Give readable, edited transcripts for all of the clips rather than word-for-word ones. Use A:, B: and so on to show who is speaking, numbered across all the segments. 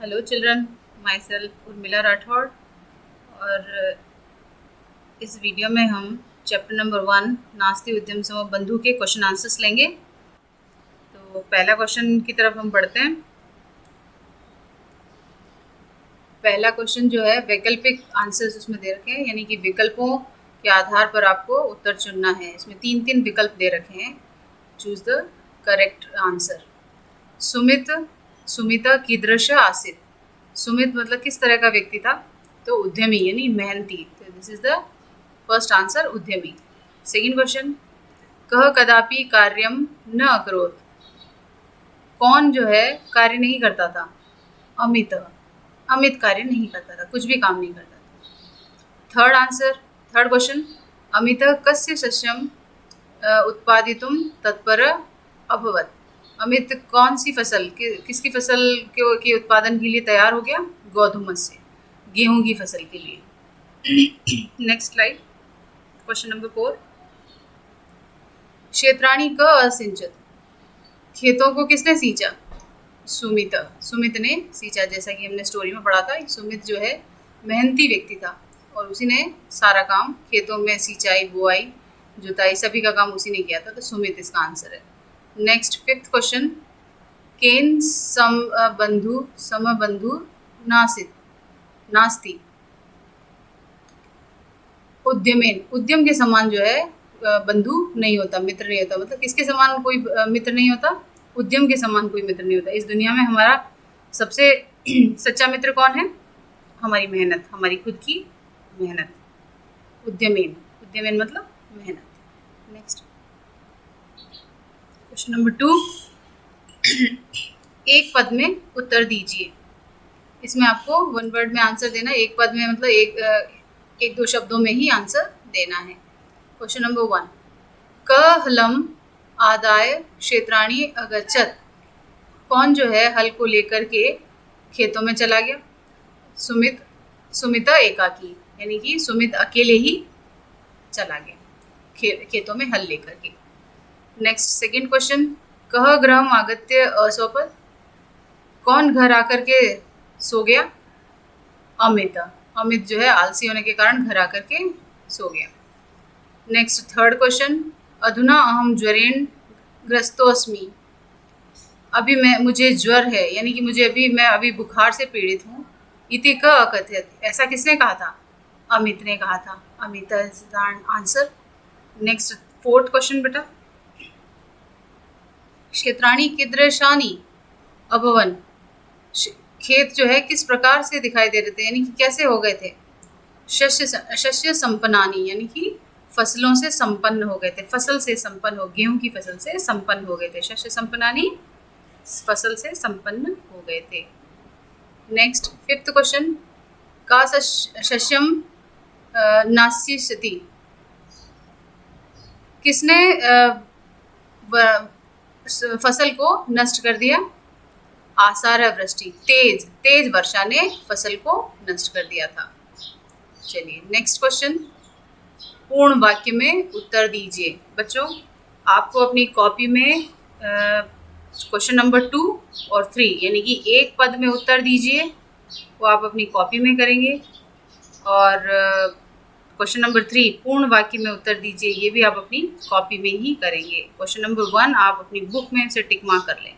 A: Hello children, my self Urmila Rathore. और इस video में हम चैप्टर नंबर 1 नास्ति उद्यम समूह बंधु के क्वेश्चन आंसर्स लेंगे। तो पहला क्वेश्चन की तरफ हम बढ़ते हैं। पहला क्वेश्चन जो है वैकल्पिक आंसर्स उसमें दे रखे हैं, यानी कि विकल्पों के आधार पर आपको उत्तर चुनना है। इसमें तीन विकल्प दे रखे हैं। Choose the correct answer. Sumita कीदृश आसीत्। सुमित मतलब किस तरह का व्यक्ति था? तो उद्यमी यानी मेहनती। तो this is the first answer, उद्यमी। सेकंड क्वेश्चन, कह कदापि कार्यम न अकरोत्। कौन जो है कार्य नहीं करता था? अमित। अमित कार्य नहीं करता था, कुछ भी काम नहीं करता था। Third answer, third question, Amit कस्य सस्यम उत्पादितुं तत्पर अभवत्। अमित कौन सी फसल, किसकी फसल के उत्पादन के लिए तैयार हो गया? गोधूमस्य, गेहूं की फसल के लिए। नेक्स्ट स्लाइड, क्वेश्चन नंबर 4, क्षेत्राणि क असिंचत। खेतों को किसने सींचा? सुमित ने सींचा। जैसा कि हमने स्टोरी में पढ़ा था, सुमित जो है मेहनती व्यक्ति था और उसी ने सारा काम खेतों में सिंचाई, बुआई, जुताई सभी का काम उसी ने किया था। तो सुमित इसका आंसर है। नेक्स्ट फिफ्थ क्वेश्चन, केन समबंधु नास्ति। उद्यम के समान जो है बंधु नहीं होता, मित्र नहीं होता। मतलब किसके समान कोई मित्र नहीं होता? उद्यम के समान कोई मित्र नहीं होता। इस दुनिया में हमारा सबसे सच्चा मित्र कौन है? हमारी मेहनत, हमारी खुद की मेहनत। उद्यमेन मतलब मेहनत। नेक्स्ट क्वेश्चन नंबर 2, एक पद में उत्तर दीजिए। इसमें आपको वन वर्ड में आंसर देना है। एक पद में मतलब एक दो शब्दों में ही आंसर देना है। क्वेश्चन नंबर 1, क हलम आदाय क्षेत्राणि अगच्छत्। कौन जो है हल को लेकर के खेतों में चला गया? सुमिता एकाकी, यानी कि सुमित अकेले ही चला गया खेतों में हल लेकर के। नेक्स्ट सेकंड क्वेश्चन, कह गृहम आगत्य अस्वपत्। कौन घर आकर के सो गया? अमित जो है आलसी होने के कारण घर आकर के सो गया। नेक्स्ट थर्ड क्वेश्चन, अधुना अहम ज्वरेण ग्रस्तोस्मि। अभी मुझे ज्वर है, यानी कि मैं अभी बुखार से पीड़ित हूँ। इति क अकथयत्। ऐसा किसने कहा था? अमित ने कहा था। Amit is the answer. Next fourth question बेटा, क्षेत्राणि कीदृशानि अभवन्। खेत जो है किस प्रकार से दिखाई दे रहे थे, यानी कि कैसे हो गए थे? शस्य संपन्नानि, यानी कि फसलों से संपन्न हो गए थे। फसल से संपन्न हो, गेहूं की फसल से संपन्न हो गए थे। शस्य संपन्नानि, फसल से संपन्न हो गए थे। नेक्स्ट फिफ्थ क्वेश्चन, का शस्यम नास्यति। किसने फसल को नष्ट कर दिया? आसार वृष्टि, तेज वर्षा ने फसल को नष्ट कर दिया था। चलिए नेक्स्ट क्वेश्चन, पूर्ण वाक्य में उत्तर दीजिए। बच्चों आपको अपनी कॉपी में क्वेश्चन नंबर 2 और 3, यानी कि एक पद में उत्तर दीजिए, वो आप अपनी कॉपी में करेंगे। और क्वेश्चन नंबर 3, पूर्ण वाक्य में उत्तर दीजिए, ये भी आप अपनी कॉपी में ही करेंगे। क्वेश्चन नंबर 1 आप अपनी बुक में से टिक मार्क कर लें।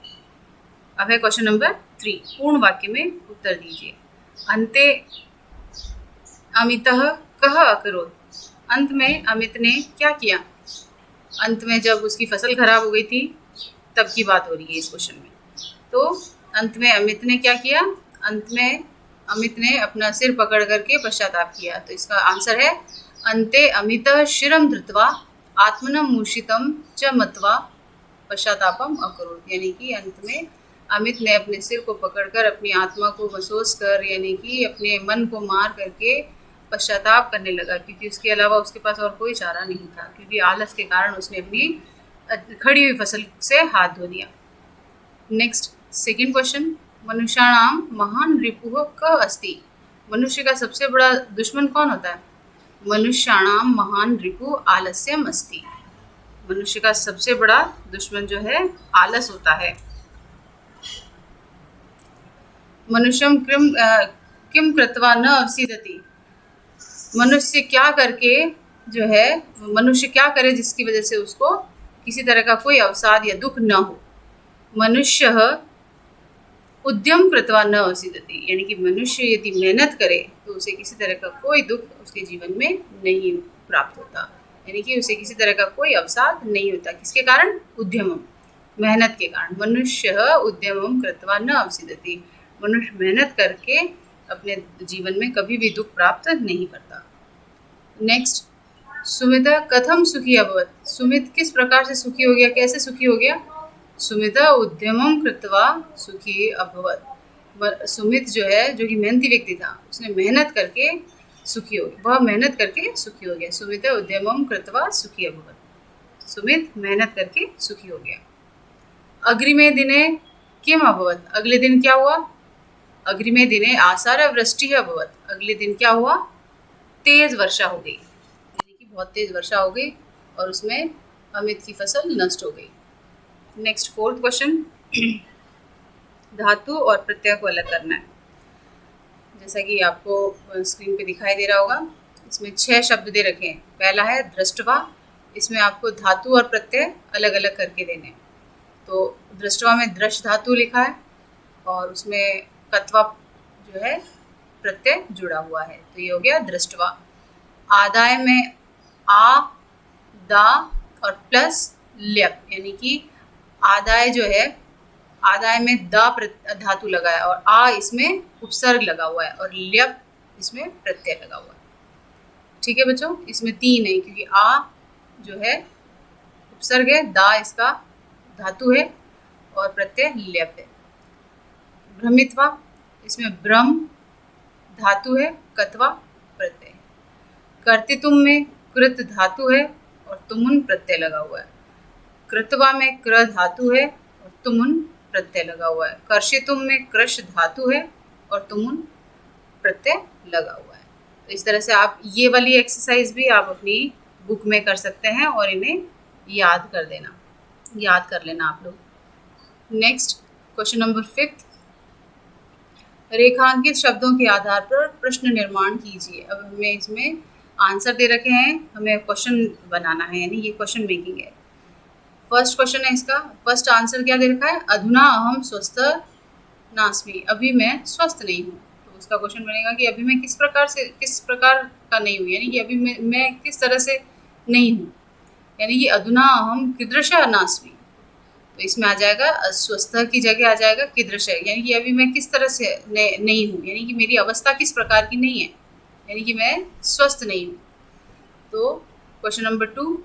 A: अब है क्वेश्चन नंबर 3, पूर्ण वाक्य में उत्तर दीजिए। अन्ते अमितः कह अकरोत्। अंत में अमित ने क्या किया? अंत में जब उसकी फसल खराब हो गई थी तब की बात हो रही है इस क्वेश्चन में। तो अंत में अमित ने क्या किया? अंत में अमित ने अपना सिर पकड़ करके पश्चाताप किया। तो इसका आंसर है, अन्ते अमितः शिरं धृत्वा आत्मनं मूषितं च मत्वा पश्चातापम अकरोत्। यानी कि अंत में अमित ने अपने सिर को पकड़कर अपनी आत्मा को महसूस कर, यानी कि अपने मन को मार करके पश्चाताप करने लगा, क्योंकि उसके अलावा उसके पास और कोई चारा नहीं था, क्योंकि आलस के कारण उसने अपनी खड़ी हुई फसल से हाथ धो दिया। नेक्स्ट सेकंड क्वेश्चन, मनुष्याणाम महान रिपुः क अस्ति। मनुष्य का सबसे बड़ा दुश्मन कौन होता है? मनुष्याणाम महान रिपुः आलस्यम अस्ति। मनुष्य का सबसे बड़ा दुश्मन जो है आलस होता है। मनुष्यम किम कृत्वा न अवसीदति, मनुष्य क्या करके जो है, मनुष्य क्या करे जिसकी वजह से उसको किसी तरह का कोई अवसाद या दुख न हो। मनुष्य उद्यम कृत्वा न अवसीदति, यानी कि मनुष्य यदि मेहनत करे तो उसे किसी तरह का कोई दुख उसके जीवन में नहीं प्राप्त होता, यानी कि उसे किसी तरह का कोई अवसाद नहीं होता। किसके कारण? उद्यमम, मेहनत के कारण। मनुष्य उद्यमम कृत्वा न अवसीदति, मनुष्य मेहनत करके अपने जीवन में कभी भी दुख प्राप्त नहीं करता। नेक्स्ट, सुमिता कथम सुखी अभवत, सुमित किस प्रकार से सुखी हो गया, कैसे सुखी हो गया? सुमिता उद्यमम कृत्वा सुखी अभवत, सुमित जो है, जो कि मेहनती व्यक्ति था, उसने मेहनत करके सुखी हो गया, वह मेहनत करके सुखी हो गया। सुमिता उद्यमम कृत्वा सुखी अभवत, सुमित मेहनत करके सुखी हो गया। अग्रिमे दिने किम अभवत, अगले दिन क्या हुआ? अग्रिमे दिने आसार वृष्टि अभवत, अगले दिन क्या हुआ? तेज वर्षा हो गई, यानी कि बहुत तेज वर्षा हो गई और उसमें अमित की फसल नष्ट हो गई। नेक्स्ट, फोर्थ क्वेश्चन, धातु और प्रत्यय को अलग करना है। जैसा कि आपको स्क्रीन पे दिखाई दे रहा होगा, इसमें 6 शब्द दे रखे हैं। पहला है दृष्टवा, इसमें आपको धातु और प्रत्यय अलग अलग करके देने हैं। तो दृष्टवा में दृष्ट धातु लिखा है और उसमें कत्वा जो है प्रत्यय जुड़ा हुआ है, तो ये हो गया दृष्टवा। आदाय में आ, दा और प्लस ल्यप, यानी कि आदाय जो है, आदाय में दा धातु लगा है और आ इसमें उपसर्ग लगा हुआ है और ल्यप इसमें प्रत्यय लगा हुआ है। ठीक है बच्चों, इसमें 3 है क्योंकि आ जो है उपसर्ग है, दा इसका धातु है और प्रत्यय ल्यप है। भ्रमित्वा, इसमें ब्रह्म धातु है, कत्वा प्रत्यय है। कर्तृत्व में कृत धातु है और तुमुन प्रत्यय लगा हुआ है। कृतवा में क्र धातु है और तुमुन प्रत्यय लगा हुआ है। कर्षितुम में कृष धातु है और तुमुन प्रत्यय लगा हुआ है। तो इस तरह से आप ये वाली एक्सरसाइज भी आप अपनी बुक में कर सकते हैं और इन्हें याद कर लेना आप लोग। नेक्स्ट, क्वेश्चन नंबर 5, रेखांकित शब्दों के आधार पर प्रश्न निर्माण कीजिए। अब हमें इसमें आंसर दे रखे हैं, हमें क्वेश्चन बनाना है, यानी ये क्वेश्चन मेकिंग है। फर्स्ट क्वेश्चन है इसका, फर्स्ट आंसर क्या दे रखा है? अधुना अहम स्वस्थ नास्मि, अभी मैं स्वस्थ नहीं हूँ। तो उसका क्वेश्चन बनेगा कि अभी मैं किस प्रकार का नहीं हूँ, यानी कि अभी मैं किस तरह से नहीं हूँ, यानी कि अधुना अहम कीदृश नास्मि। तो इसमें आ जाएगा अस्वस्थ की जगह आ जाएगा कीदृश, यानी कि अभी मैं किस तरह से नहीं हूँ, यानी कि मेरी अवस्था किस प्रकार की नहीं है, यानी कि मैं स्वस्थ नहीं हूँ। तो क्वेश्चन नंबर 2,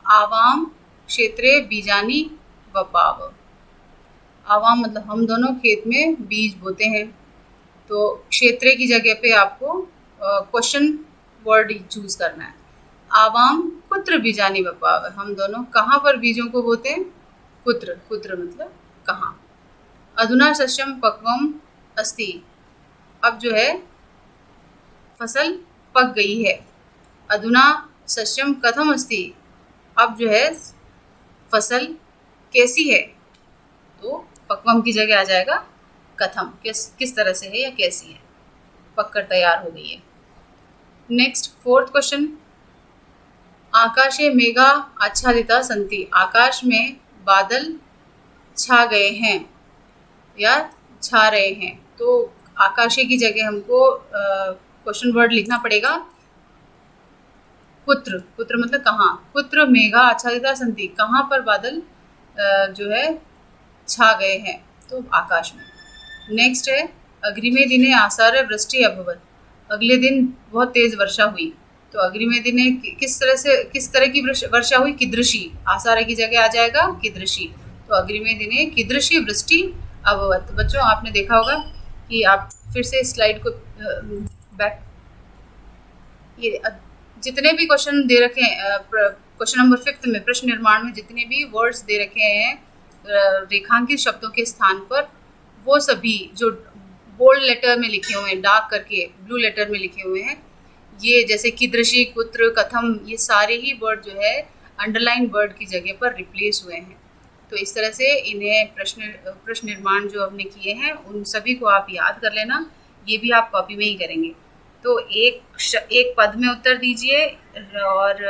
A: आवाम क्षेत्रे बीजानी वपाव, आवाम मतलब हम दोनों खेत में बीज बोते हैं। तो क्षेत्रे की जगह पे आपको क्वेश्चन वर्ड चूज करना है। आवाम कुत्र बीजानी वपाव, हम दोनों कहाँ पर बीजों को बोते हैं? कुत्र, कुत्र मतलब कहाँ। अधुना सस्यम पक्वम अस्ति, अब जो है फसल पक गई है। अधुना सस्यम कथम अस्ति, अब जो है फसल कैसी है? तो पक्वम की जगह आ जाएगा कथम, किस तरह से है या कैसी है, पककर तैयार हो गई है। नेक्स्ट, फोर्थ क्वेश्चन, आकाशे मेघा आच्छादिता सन्ति, आकाश में बादल छा गए हैं या छा रहे हैं। तो आकाशे की जगह हमको क्वेश्चन वर्ड लिखना पड़ेगा कुत्र, कुत्र मतलब कहाँ। कुत्र मेघा आच्छादिता सन्ति, कहाँ पर बादल जो है छा गए हैं, तो आकाश में। नेक्स्ट है, अग्रिमे दिने आसार वृष्टि अभवत, अगले दिन बहुत तेज वर्षा हुई। तो अग्रिमे दिने किस तरह की वर्षा हुई? कीदृशी, आसार की जगह आ जाएगा कीदृशी। तो अग्रिमे दिने कीदृशी वृष्टि अभवत। बच्चों आपने देखा होगा कि आप फिर से स्लाइड को बैक, ये जितने भी क्वेश्चन दे रखे हैं क्वेश्चन नंबर 5 में, प्रश्न निर्माण में जितने भी वर्ड्स दे रखे हैं रेखांकित शब्दों के स्थान पर, वो सभी जो बोल्ड लेटर में लिखे हुए हैं, डार्क करके ब्लू लेटर में लिखे हुए हैं, ये जैसे कीदृशी, कुत्र, कथम, ये सारे ही वर्ड जो है अंडरलाइन वर्ड की जगह पर रिप्लेस हुए हैं। तो इस तरह से इन्हें प्रश्न निर्माण जो हमने किए हैं उन सभी को आप याद कर लेना, ये भी आप कॉपी में ही करेंगे। तो एक पद में उत्तर दीजिए और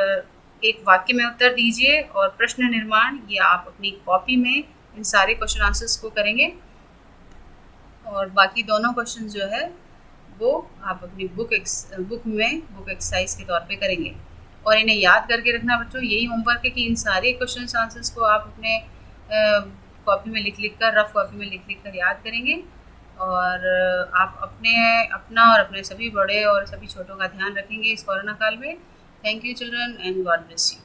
A: एक वाक्य में उत्तर दीजिए, और प्रश्न निर्माण ये आप अपनी कॉपी में इन सारे क्वेश्चन आंसर्स को करेंगे, और बाकी दोनों क्वेश्चन जो है वो आप अपनी बुक एक्सरसाइज के तौर पे करेंगे। और इन्हें याद करके रखना बच्चों, यही होमवर्क है कि इन सारे क्वेश्चन आंसर्स को आप अपने कॉपी में लिख कर, रफ कॉपी में लिख कर याद करेंगे। और आप अपना और अपने सभी बड़े और सभी छोटों का ध्यान रखेंगे इस कोरोना काल में। Thank you children and God bless you.